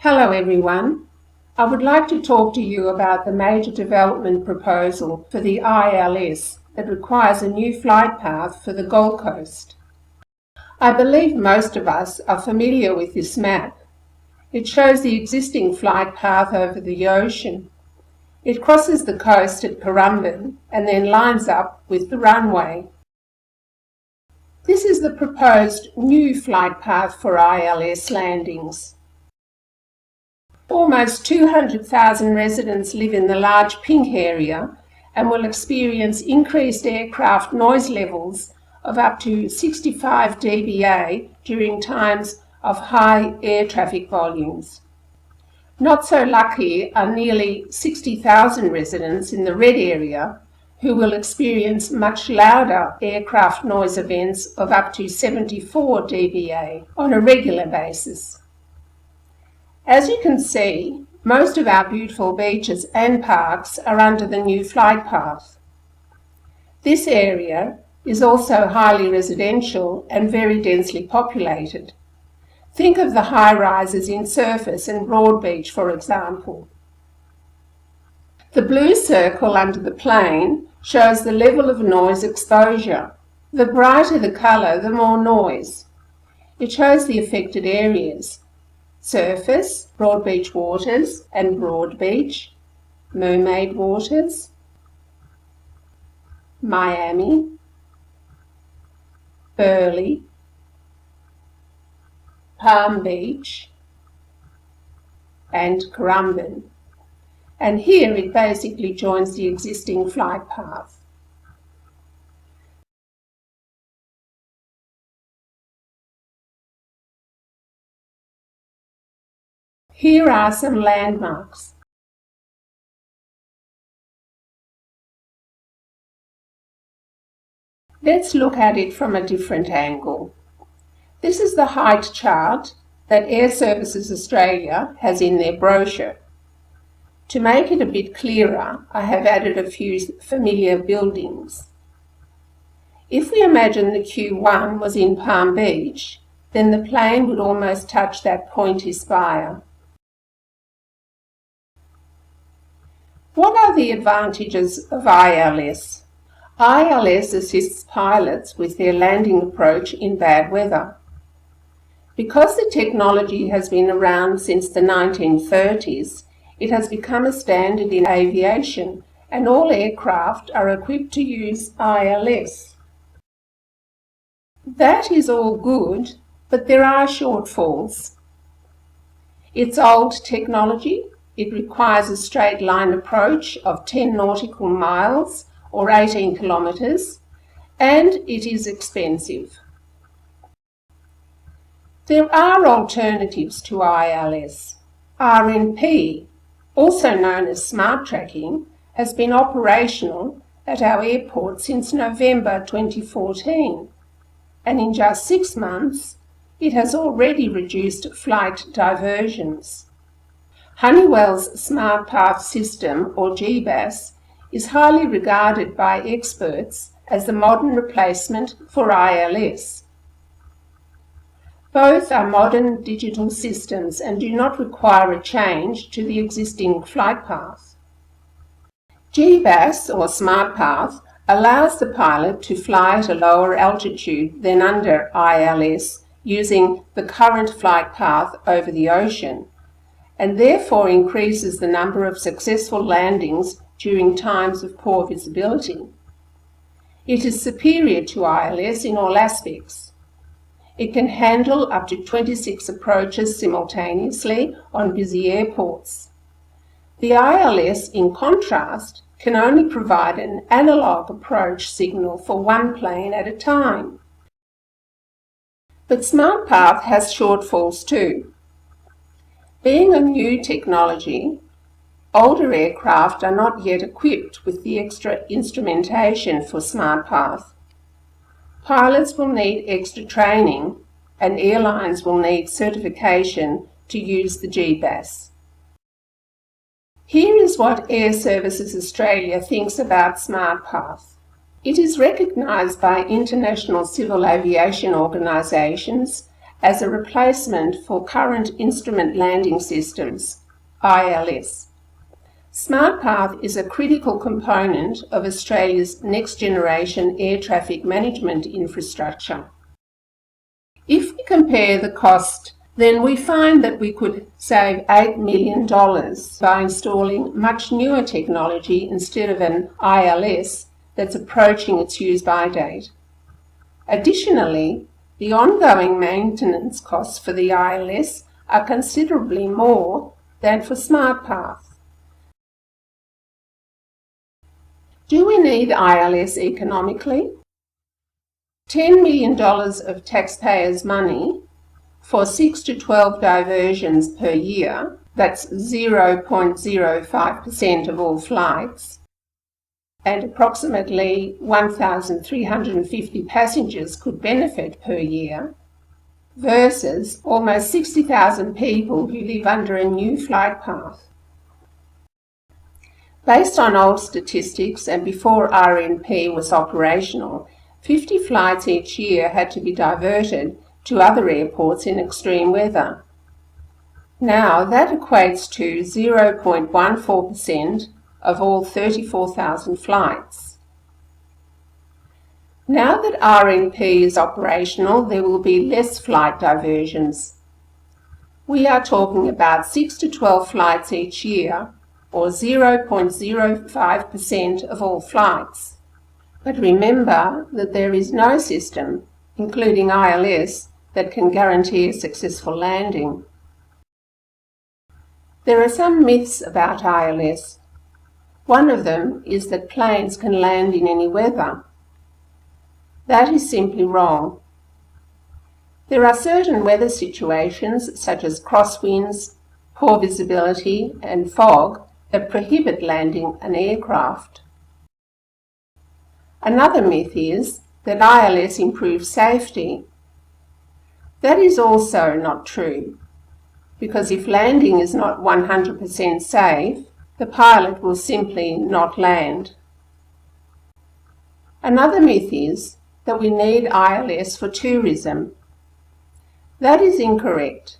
Hello everyone. I would like to talk to you about the major development proposal for the ILS that requires a new flight path for the Gold Coast. I believe most of us are familiar with this map. It shows the existing flight path over the ocean. It crosses the coast at Currumbin and then lines up with the runway. This is the proposed new flight path for ILS landings. Almost 200,000 residents live in the large pink area and will experience increased aircraft noise levels of up to 65 dBA during times of high air traffic volumes. Not so lucky are nearly 60,000 residents in the red area who will experience much louder aircraft noise events of up to 74 dBA on a regular basis. As you can see, most of our beautiful beaches and parks are under the new flight path. This area is also highly residential and very densely populated. Think of the high-rises in Surface and Broadbeach, for example. The blue circle under the plane shows the level of noise exposure. The brighter the colour, the more noise. It shows the affected areas: Surface, Broadbeach Waters and Broadbeach, Mermaid Waters, Miami, Burleigh, Palm Beach and Currumbin. And here it basically joins the existing flight path. Here are some landmarks. Let's look at it from a different angle. This is the height chart that Air Services Australia has in their brochure. To make it a bit clearer, I have added a few familiar buildings. If we imagine the Q1 was in Palm Beach, then the plane would almost touch that pointy spire. What are the advantages of ILS? ILS assists pilots with their landing approach in bad weather. Because the technology has been around since the 1930s, it has become a standard in aviation, and all aircraft are equipped to use ILS. That is all good, but there are shortfalls. It's old technology. It requires a straight line approach of 10 nautical miles or 18 kilometres, and it is expensive. There are alternatives to ILS. RNP, also known as smart tracking, has been operational at our airport since November 2014, and in just 6 months it has already reduced flight diversions. Honeywell's Smart Path System, or GBAS, is highly regarded by experts as the modern replacement for ILS. Both are modern digital systems and do not require a change to the existing flight path. GBAS, or Smart Path, allows the pilot to fly at a lower altitude than under ILS using the current flight path over the ocean, and therefore increases the number of successful landings during times of poor visibility. It is superior to ILS in all aspects. It can handle up to 26 approaches simultaneously on busy airports. The ILS, in contrast, can only provide an analogue approach signal for one plane at a time. But Smart Path has shortfalls too. Being a new technology, older aircraft are not yet equipped with the extra instrumentation for Smart Path. Pilots will need extra training, and airlines will need certification to use the GBAS. Here is what Air Services Australia thinks about Smart Path. It is recognised by international civil aviation organisations as a replacement for current instrument landing systems, ILS. SmartPath is a critical component of Australia's next-generation air traffic management infrastructure. If we compare the cost, then we find that we could save $8 million by installing much newer technology instead of an ILS that's approaching its use-by date. Additionally, the ongoing maintenance costs for the ILS are considerably more than for SmartPath. Do we need ILS economically? $10 million of taxpayers' money for 6 to 12 diversions per year, that's 0.05% of all flights, and approximately 1,350 passengers could benefit per year, versus almost 60,000 people who live under a new flight path. Based on old statistics and before RNP was operational, 50 flights each year had to be diverted to other airports in extreme weather. Now that equates to 0.14% of all 34,000 flights. Now that RNP is operational, there will be less flight diversions. We are talking about 6 to 12 flights each year, or 0.05% of all flights. But remember that there is no system, including ILS, that can guarantee a successful landing. There are some myths about ILS. One of them is that planes can land in any weather. That is simply wrong. There are certain weather situations, such as crosswinds, poor visibility, and fog, that prohibit landing an aircraft. Another myth is that ILS improves safety. That is also not true, because if landing is not 100% safe, the pilot will simply not land. Another myth is that we need ILS for tourism. That is incorrect,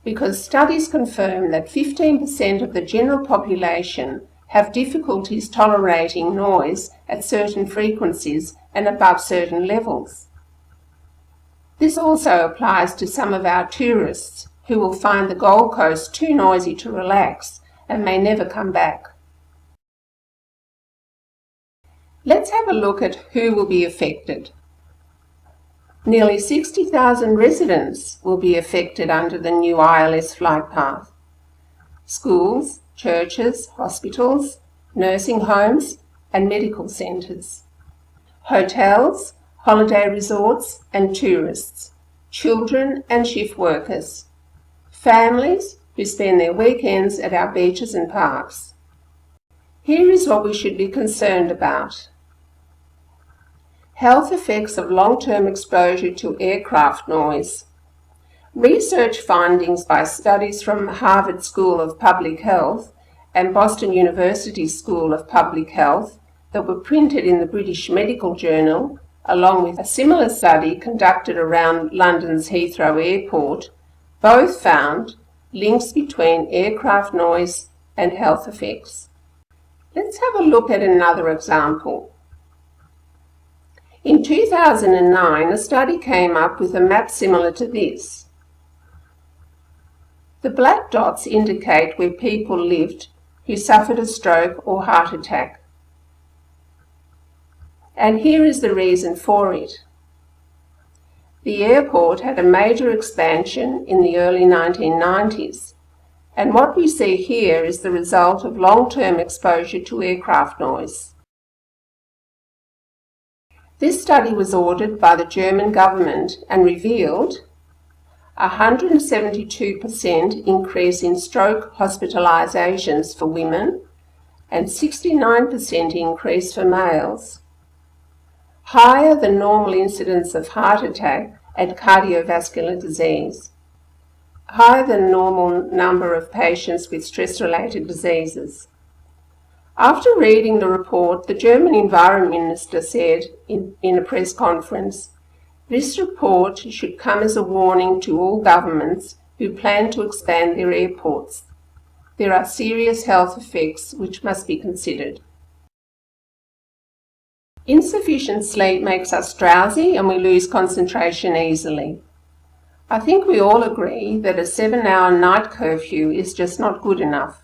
because studies confirm that 15% of the general population have difficulties tolerating noise at certain frequencies and above certain levels. This also applies to some of our tourists who will find the Gold Coast too noisy to relax and may never come back. Let's have a look at who will be affected. Nearly 60,000 residents will be affected under the new ILS flight path. Schools, churches, hospitals, nursing homes, and medical centres. Hotels, holiday resorts and tourists. Children and shift workers. Families who spend their weekends at our beaches and parks. Here is what we should be concerned about. Health effects of long-term exposure to aircraft noise. Research findings by studies from Harvard School of Public Health and Boston University School of Public Health that were printed in the British Medical Journal, along with a similar study conducted around London's Heathrow Airport, both found links between aircraft noise and health effects. Let's have a look at another example. In 2009, a study came up with a map similar to this. The black dots indicate where people lived who suffered a stroke or heart attack. And here is the reason for it. The airport had a major expansion in the early 1990s, and what we see here is the result of long-term exposure to aircraft noise. This study was ordered by the German government and revealed a 172% increase in stroke hospitalisations for women and 69% increase for males, higher than normal incidence of heart attack and cardiovascular disease, higher than normal number of patients with stress-related diseases. After reading the report, the German Environment Minister said in a press conference, This report should come as a warning to all governments who plan to expand their airports. There are serious health effects which must be considered. Insufficient sleep makes us drowsy and we lose concentration easily. I think we all agree that a 7-hour night curfew is just not good enough.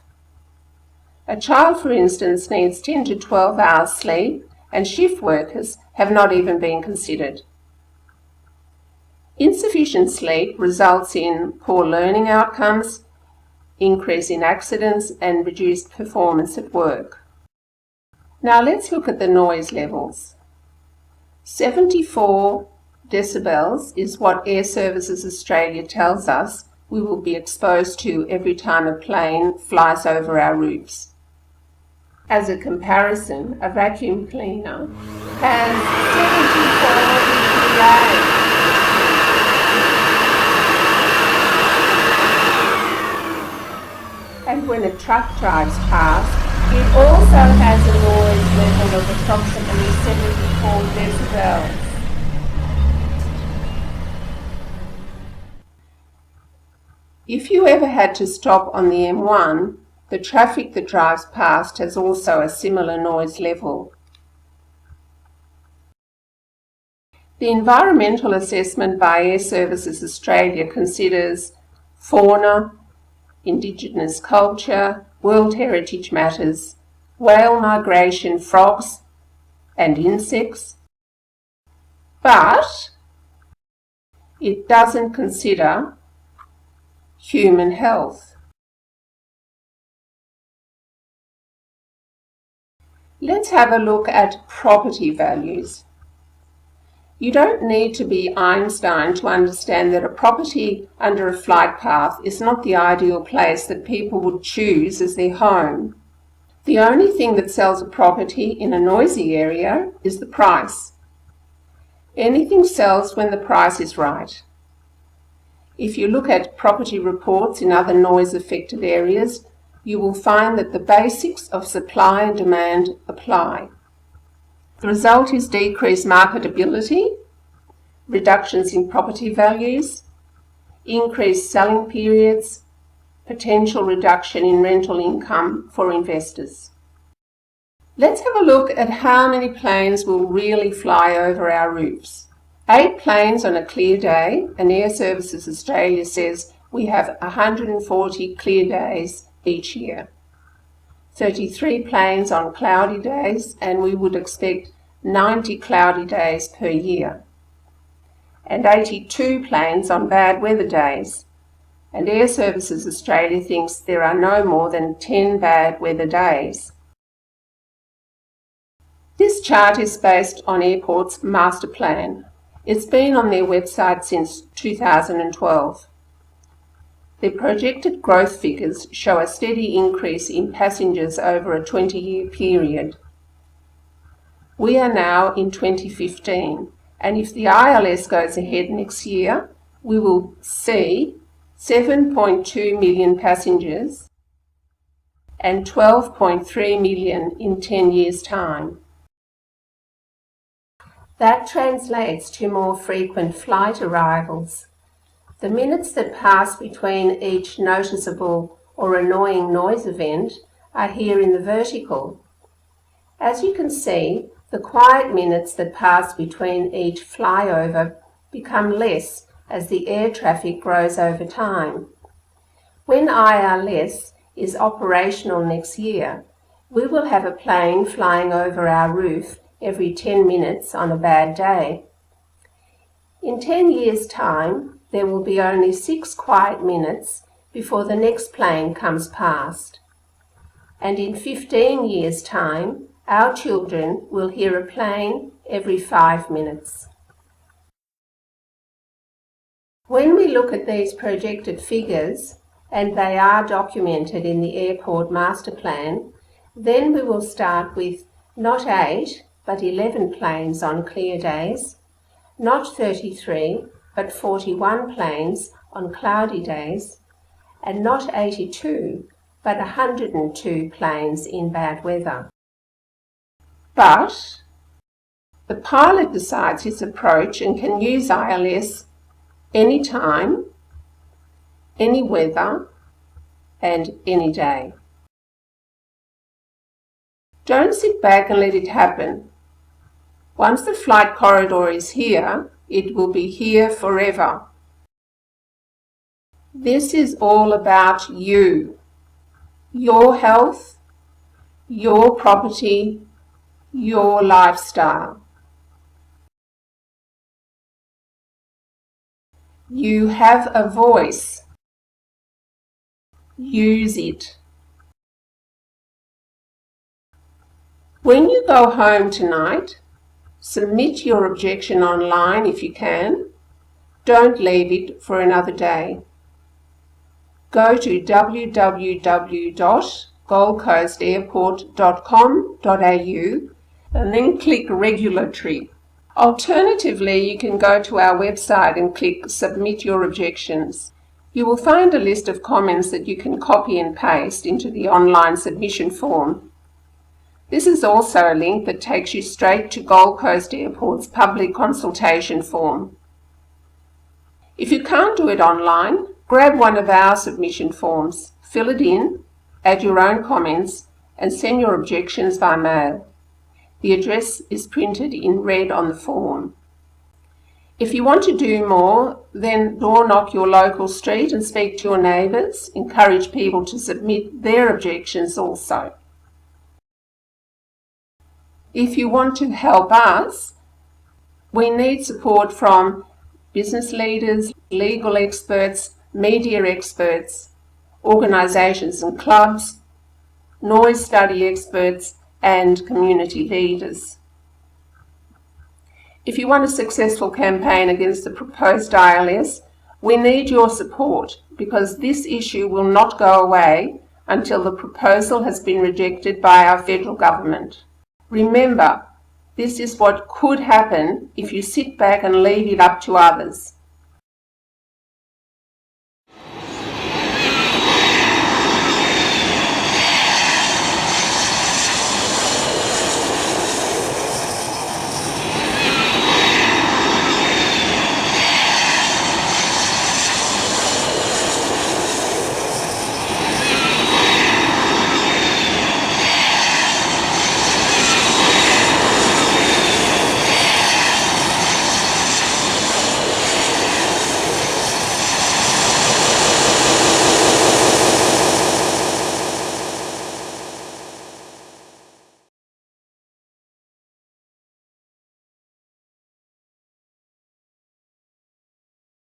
A child, for instance, needs 10 to 12 hours sleep, and shift workers have not even been considered. Insufficient sleep results in poor learning outcomes, increase in accidents, and reduced performance at work. Now let's look at the noise levels. 74 decibels is what Air Services Australia tells us we will be exposed to every time a plane flies over our roofs. As a comparison, a vacuum cleaner has 74 dBA. And when a truck drives past, it also has a noise level of approximately 74 decibels. If you ever had to stop on the M1, the traffic that drives past has also a similar noise level. The environmental assessment by Air Services Australia considers fauna, Indigenous culture, World Heritage Matters, whale migration, frogs and insects, but it doesn't consider human health. Let's have a look at property values. You don't need to be Einstein to understand that a property under a flight path is not the ideal place that people would choose as their home. The only thing that sells a property in a noisy area is the price. Anything sells when the price is right. If you look at property reports in other noise-affected areas, you will find that the basics of supply and demand apply. The result is decreased marketability, reductions in property values, increased selling periods, potential reduction in rental income for investors. Let's have a look at how many planes will really fly over our roofs. 8 planes on a clear day, and Air Services Australia says we have 140 clear days each year. 33 planes on cloudy days, and we would expect 90 cloudy days per year. And 82 planes on bad weather days. And Air Services Australia thinks there are no more than 10 bad weather days. This chart is based on Airport's master plan. It's been on their website since 2012. Their projected growth figures show a steady increase in passengers over a 20-year period. We are now in 2015, and if the ILS goes ahead next year, we will see 7.2 million passengers and 12.3 million in 10 years' time. That translates to more frequent flight arrivals. The minutes that pass between each noticeable or annoying noise event are here in the vertical. As you can see, the quiet minutes that pass between each flyover become less as the air traffic grows over time. When ILS is operational next year, we will have a plane flying over our roof every 10 minutes on a bad day. In 10 years' time, there will be only 6 quiet minutes before the next plane comes past. And in 15 years' time, our children will hear a plane every 5 minutes. When we look at these projected figures, and they are documented in the airport master plan, then we will start with not 8, but 11 planes on clear days, not 33, but 41 planes on cloudy days, and not 82, but 102 planes in bad weather. But The pilot decides his approach and can use ILS anytime, any weather, and any day. Don't sit back and let it happen. Once the flight corridor is here, it will be here forever. This is all about you, your health, your property, your lifestyle. You have a voice. Use it. When you go home tonight, submit your objection online if you can. Don't leave it for another day. Go to www.goldcoastairport.com.au and then click Regulatory. Alternatively, you can go to our website and click Submit Your Objections. You will find a list of comments that you can copy and paste into the online submission form. This is also a link that takes you straight to Gold Coast Airport's public consultation form. If you can't do it online, grab one of our submission forms, fill it in, add your own comments, and send your objections by mail. The address is printed in red on the form. If you want to do more, then door knock your local street and speak to your neighbours. Encourage people to submit their objections also. If you want to help us, we need support from business leaders, legal experts, media experts, organisations and clubs, noise study experts, and community leaders. If you want a successful campaign against the proposed ILS, we need your support because this issue will not go away until the proposal has been rejected by our federal government. Remember, this is what could happen if you sit back and leave it up to others.